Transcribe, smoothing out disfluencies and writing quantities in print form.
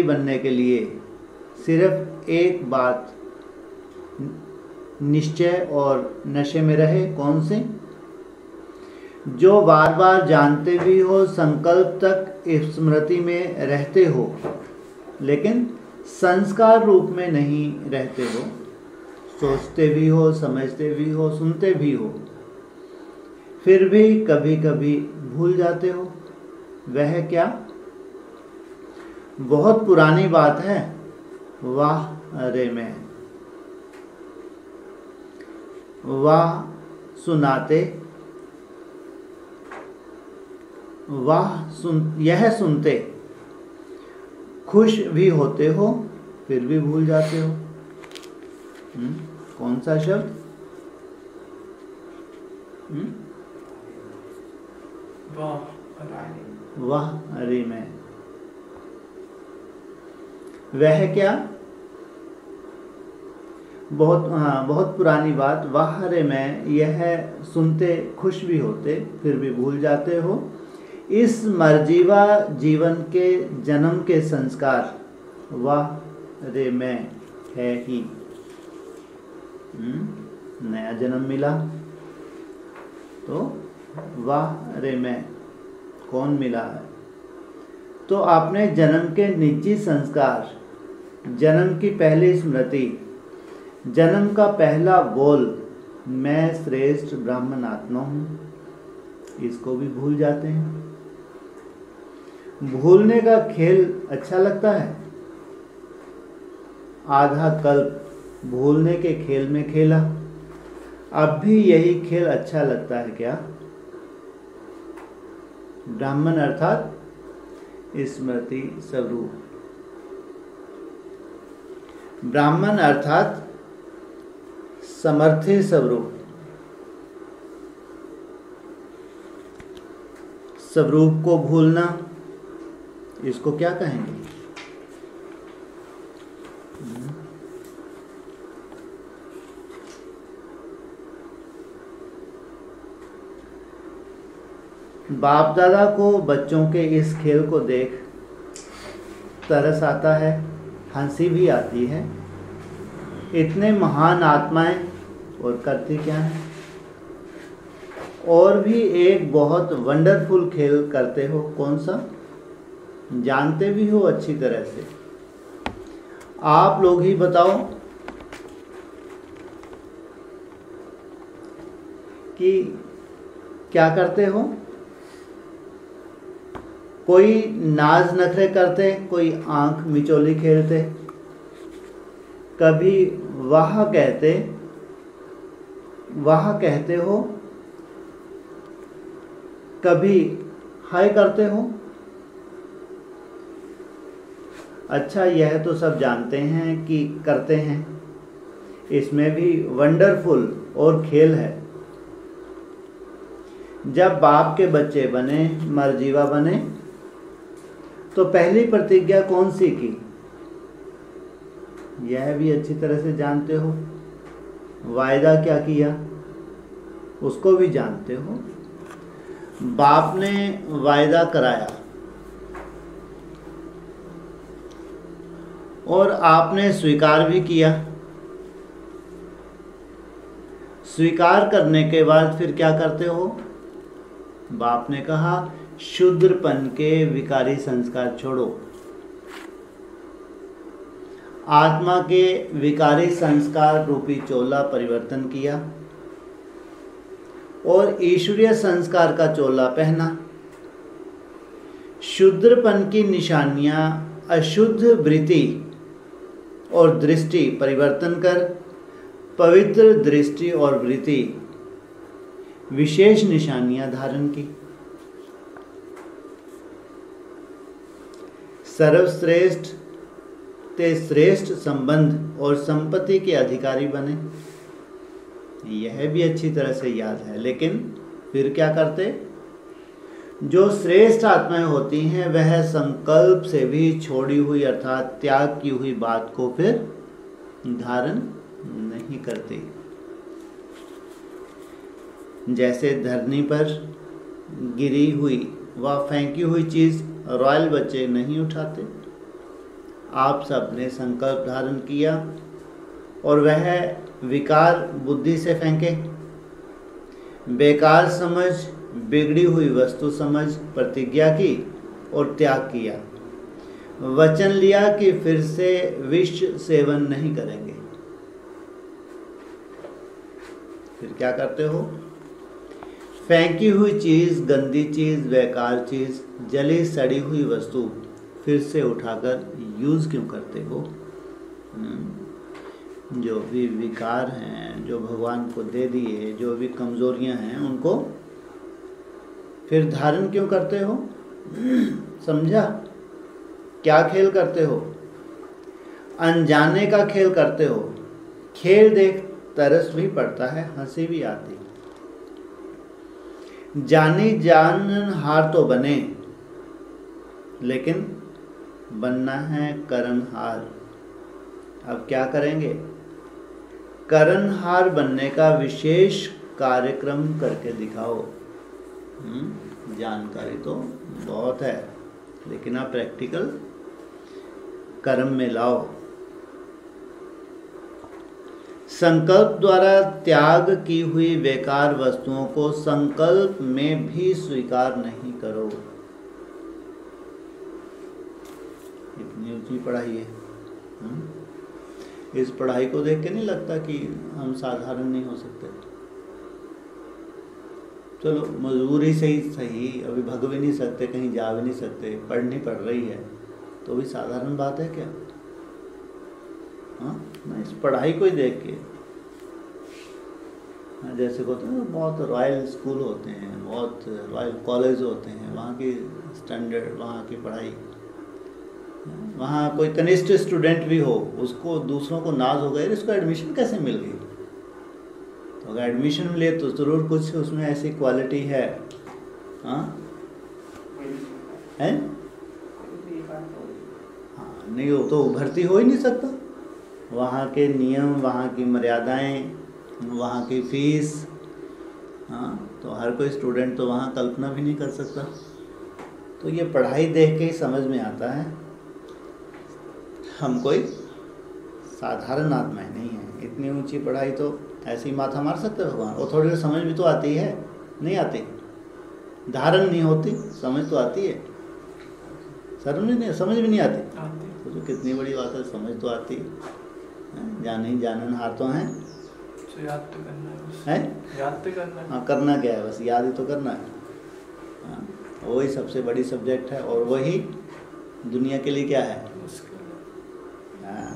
बनने के लिए सिर्फ एक बात निश्चय और नशे में रहे, कौन से? जो बार बार जानते भी हो, संकल्प तक स्मृति में रहते हो, लेकिन संस्कार रूप में नहीं रहते हो। सोचते भी हो, समझते भी हो, सुनते भी हो, फिर भी कभी कभी भूल जाते हो। वह क्या? बहुत पुरानी बात है। वाह अरे मैं, वाह सुनाते, यह सुनते खुश भी होते हो, फिर भी भूल जाते हो। कौन सा शब्द? वाह अरे मैं। वह क्या? बहुत पुरानी बात। वाह अरे मैं, यह सुनते खुश भी होते, फिर भी भूल जाते हो। इस मर्जीवा जीवन के जन्म के संस्कार वाह अरे मैं है ही। नया जन्म मिला तो वाह अरे मैं, कौन मिला है? तो आपने जन्म के निजी संस्कार, जन्म की पहली स्मृति, जन्म का पहला बोल, मैं श्रेष्ठ ब्राह्मण आत्मा हूँ, इसको भी भूल जाते हैं। भूलने का खेल अच्छा लगता है। आधा कल्प भूलने के खेल में खेला, अब भी यही खेल अच्छा लगता है क्या? ब्राह्मण अर्थात स्मृति स्वरूप, ब्राह्मण अर्थात समर्थ्य स्वरूप, स्वरूप को भूलना, इसको क्या कहेंगे? बाप दादा को बच्चों के इस खेल को देख तरस आता है, हंसी भी आती है। इतने महान आत्माएं और करती क्या है? और भी एक बहुत वंडरफुल खेल करते हो, कौन सा? जानते भी हो अच्छी तरह से। आप लोग ही बताओ कि क्या करते हो? कोई नाज नखरे करते, कोई आंख मिचोली खेलते, कभी वाह कहते हो, कभी हाय करते हो। अच्छा, यह तो सब जानते हैं कि करते हैं, इसमें भी वंडरफुल और खेल है। जब बाप के बच्चे बने, मर्जीवा बने, तो पहली प्रतिज्ञा कौन सी की? यह भी अच्छी तरह से जानते हो। वायदा क्या किया, उसको भी जानते हो। बाप ने वायदा कराया और आपने स्वीकार भी किया। स्वीकार करने के बाद फिर क्या करते हो? बाप ने कहा शूद्रपन के विकारी संस्कार छोड़ो, आत्मा के विकारी संस्कार रूपी चोला परिवर्तन किया और ईश्वरीय संस्कार का चोला पहना। शूद्रपन की निशानियां अशुद्ध वृत्ति और दृष्टि परिवर्तन कर पवित्र दृष्टि और वृत्ति विशेष निशानियां धारण की। सर्वश्रेष्ठ ते श्रेष्ठ संबंध और संपत्ति के अधिकारी बने। यह भी अच्छी तरह से याद है, लेकिन फिर क्या करते? जो श्रेष्ठ आत्माएं होती हैं वह संकल्प से भी छोड़ी हुई अर्थात त्याग की हुई बात को फिर धारण नहीं करती। जैसे धरनी पर गिरी हुई व फेंकी हुई चीज रॉयल बच्चे नहीं उठाते, आप सबने संकल्प धारण किया और वह विकार बुद्धि से फेंके। बेकार समझ, बिगड़ी हुई वस्तु समझ प्रतिज्ञा की और त्याग किया। वचन लिया कि फिर से विष सेवन नहीं करेंगे। फिर क्या करते हो? फेंकी हुई चीज, गंदी चीज, बेकार चीज, जली सड़ी हुई वस्तु फिर से उठाकर यूज क्यों करते हो? जो भी विकार हैं, जो भगवान को दे दिए, जो भी कमजोरियां हैं, उनको फिर धारण क्यों करते हो? समझा? क्या खेल करते हो? अनजाने का खेल करते हो। खेल देख तरस भी पड़ता है, हंसी भी आती। जानी जानन हार तो बने, लेकिन बनना है करणहार। अब क्या करेंगे? करणहार बनने का विशेष कार्यक्रम करके दिखाओ। जानकारी तो बहुत है, लेकिन आप प्रैक्टिकल कर्म में लाओ। संकल्प द्वारा त्याग की हुई बेकार वस्तुओं को संकल्प में भी स्वीकार नहीं करो। इतनी ऊंची पढ़ाई है। इस पढ़ाई को देख के नहीं लगता कि हम साधारण नहीं हो सकते। चलो मजबूरी से ही सही, अभी भग भी नहीं सकते, कहीं जा भी नहीं सकते, पढ़नी पड़ रही है, तो भी साधारण बात है क्या? हाँ ना, इस पढ़ाई को ही देख के, जैसे होते हैं बहुत रॉयल स्कूल होते हैं, बहुत रॉयल कॉलेज होते हैं, वहाँ की स्टैंडर्ड, वहाँ की पढ़ाई, वहाँ कोई कनिष्ठ स्टूडेंट भी हो, उसको दूसरों को नाज हो गया, इसको एडमिशन कैसे मिल गई? तो अगर एडमिशन ले तो ज़रूर कुछ उसमें ऐसी क्वालिटी है। हाँ है? हाँ नहीं हो तो भर्ती हो ही नहीं सकता। वहाँ के नियम, वहाँ की मर्यादाएं, वहाँ की फीस, हाँ, तो हर कोई स्टूडेंट तो वहाँ कल्पना भी नहीं कर सकता। तो ये पढ़ाई देख के ही समझ में आता है हम कोई साधारण आत्माएं नहीं है। इतनी ऊंची पढ़ाई तो ऐसे ही माथा मार सकते भगवान। और थोड़ी देर समझ भी तो आती है, नहीं आती? धारण नहीं होती, समझ तो आती है। समझ भी नहीं आती तो कितनी बड़ी बात है, समझ तो आती है। जानी जानन हार तो हैं, याद तो करना है, याद तो करना है। हाँ करना क्या है, बस याद ही तो करना है। हाँ, वही सबसे बड़ी सब्जेक्ट है और वही दुनिया के लिए क्या है? मुश्किल है। हाँ